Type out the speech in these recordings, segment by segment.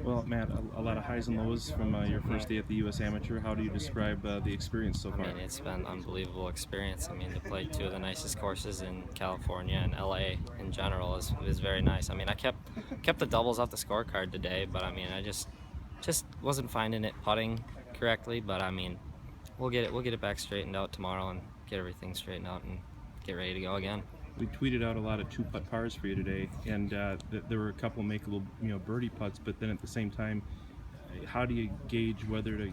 Well, Matt, a lot of highs and lows from your first day at the U.S. Amateur. How do you describe the experience so I far? mean, it's been an unbelievable experience. I mean, to play two of the nicest courses in California and LA in general is very nice. I mean, I kept the doubles off the scorecard today, but I mean, I just wasn't finding it putting correctly. But I mean, we'll get it back straightened out tomorrow and get everything straightened out and get ready to go again. We tweeted out a lot of two-putt pars for you today, and there were a couple makeable, birdie putts. But then at the same time, how do you gauge whether to,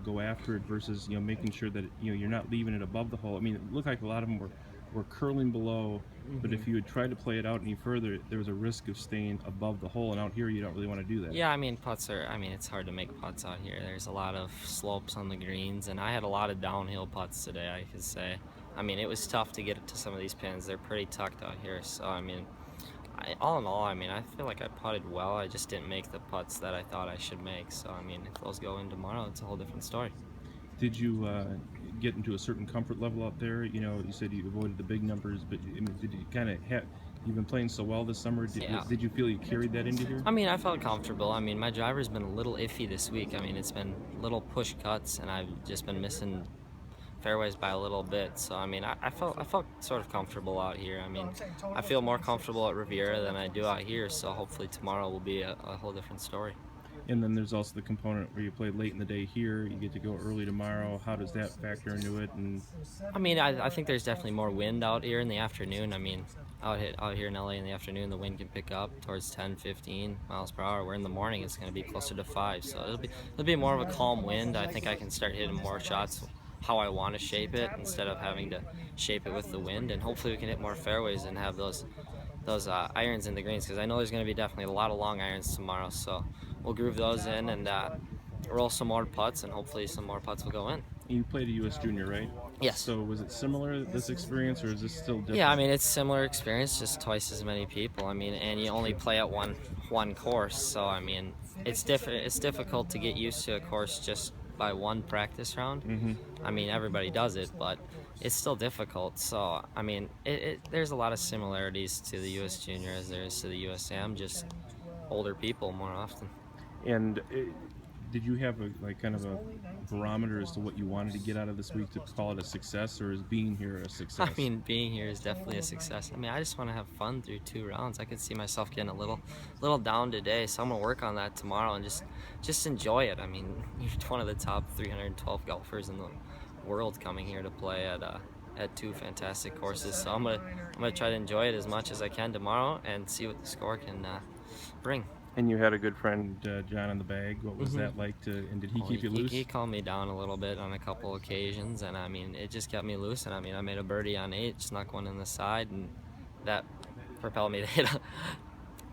go after it versus, making sure that you're not leaving it above the hole? I mean, it looked like a lot of them were curling below, but if you had tried to play it out any further, there was a risk of staying above the hole. And out here, you don't really want to do that. Yeah, I mean, I mean, it's hard to make putts out here. There's a lot of slopes on the greens, and I had a lot of downhill putts today, I could say. I mean, it was tough to get it to some of these pins. They're pretty tucked out here. So, I mean, all in all, I mean, I feel like I putted well. I just didn't make the putts that I thought I should make. So, I mean, if those go in tomorrow, it's a whole different story. Did you get into a certain comfort level out there? You said you avoided the big numbers, but I mean, did you kind of have? You've been playing so well this summer. Yeah. Did you feel you carried that into here? I mean, I felt comfortable. I mean, my driver's been a little iffy this week. I mean, it's been little push cuts, and I've just been missing fairways by a little bit. So I mean, I felt sort of comfortable out here. I mean, I feel more comfortable at Riviera than I do out here. So hopefully tomorrow will be a whole different story. And then there's also the component where you play late in the day here. You get to go early tomorrow. How does that factor into it? And I mean, I think there's definitely more wind out here in the afternoon. I mean, out here in LA in the afternoon, the wind can pick up towards 10, 15 miles per hour. Where in the morning it's going to be closer to 5. So it'll be more of a calm wind. I think I can start hitting more shots how I want to shape it instead of having to shape it with the wind. And hopefully we can hit more fairways and have those irons in the greens, because I know there's going to be definitely a lot of long irons tomorrow. So we'll groove those in and roll some more putts, and hopefully some more putts will go in. you played a U.S. Junior, right? Yes. So was it similar, this experience, or is this still different? Yeah, I mean, it's similar experience, just twice as many people. I mean, and you only play at one course, so I mean, it's different. It's difficult to get used to a course just by one practice round. Mm-hmm. I mean, everybody does it, but it's still difficult. So I mean, there's a lot of similarities to the U.S. Junior as there is to the U.S. Am, just older people more often. And did you have kind of a barometer as to what you wanted to get out of this week to call it a success, or is being here a success? I mean, being here is definitely a success. I mean, I just want to have fun through 2 rounds. I could see myself getting a little down today, so I'm gonna work on that tomorrow and just enjoy it. I mean, you're one of the top 312 golfers in the world coming here to play at 2 fantastic courses. So I'm gonna try to enjoy it as much as I can tomorrow and see what the score can bring. And you had a good friend, John, in the bag. What was that like and did he keep you loose? He calmed me down a little bit on a couple occasions, and I mean, it just kept me loose. And I mean, I made a birdie on 8, snuck one in the side, and that propelled me to hit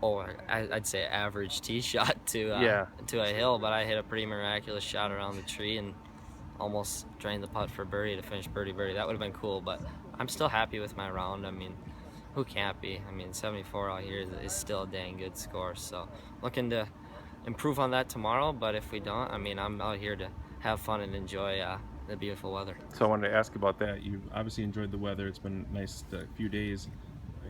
I'd say average tee shot to a hill, but I hit a pretty miraculous shot around the tree and almost drained the putt for birdie to finish birdie. That would have been cool, but I'm still happy with my round. I mean, who can't be? I mean, 74 out here is still a dang good score. So looking to improve on that tomorrow, but if we don't, I mean, I'm out here to have fun and enjoy the beautiful weather. So I wanted to ask about that. You obviously enjoyed the weather. It's been a nice few days.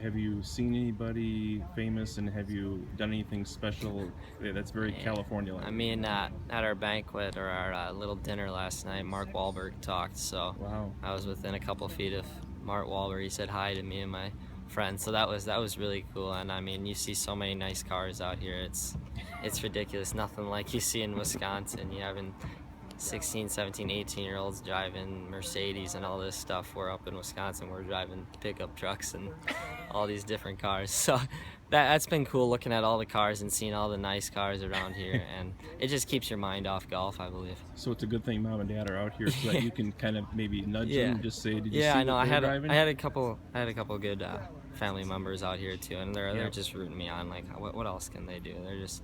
Have you seen anybody famous, and have you done anything special that's very California-like? I mean, at our banquet or our little dinner last night, Mark Wahlberg talked. So wow. I was within a couple feet of Mark Wahlberg. He said hi to me and my friend, so that was really cool. And I mean, you see so many nice cars out here. It's ridiculous. Nothing like you see in Wisconsin. You having 16, 17, 18-year-olds driving Mercedes and all this stuff. We're up in Wisconsin, we're driving pickup trucks and all these different cars. So that's been cool, looking at all the cars and seeing all the nice cars around here, and it just keeps your mind off golf, I believe. So it's a good thing Mom and Dad are out here so that you can kind of maybe nudge them and just say, did you see I know. what they're driving? I had a couple good family members out here too, and they're just rooting me on. Like, what else can they do? They're just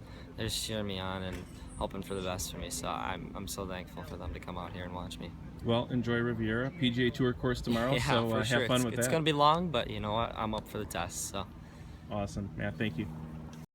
cheering me on and hoping for the best for me. So I'm so thankful for them to come out here and watch me. Well, enjoy Riviera PGA Tour course tomorrow. Yeah, so for sure. have fun with that. It's gonna be long, but you know what? I'm up for the test. So awesome, Matt. Thank you.